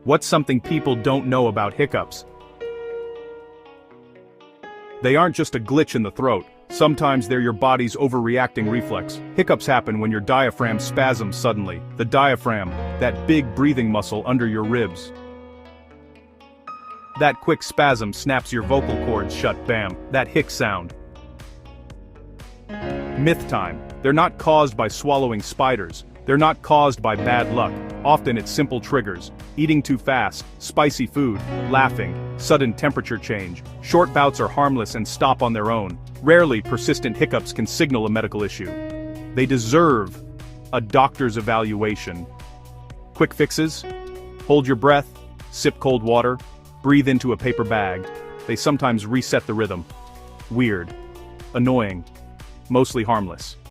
What's something people don't know about hiccups? They aren't just a glitch in the throat. Sometimes they're your body's overreacting reflex. Hiccups happen when your diaphragm spasms suddenly. The diaphragm, that big breathing muscle under your ribs. That quick spasm snaps your vocal cords shut, bam, that hic sound. Myth time. They're not caused by swallowing spiders. They're not caused by bad luck. Often it's simple triggers. Eating too fast, spicy food, laughing, sudden temperature change. Short bouts are harmless and stop on their own. Rarely, persistent hiccups can signal a medical issue. They deserve a doctor's evaluation. Quick fixes? Hold your breath, sip cold water, breathe into a paper bag. They sometimes reset the rhythm. Weird. Annoying. Mostly harmless.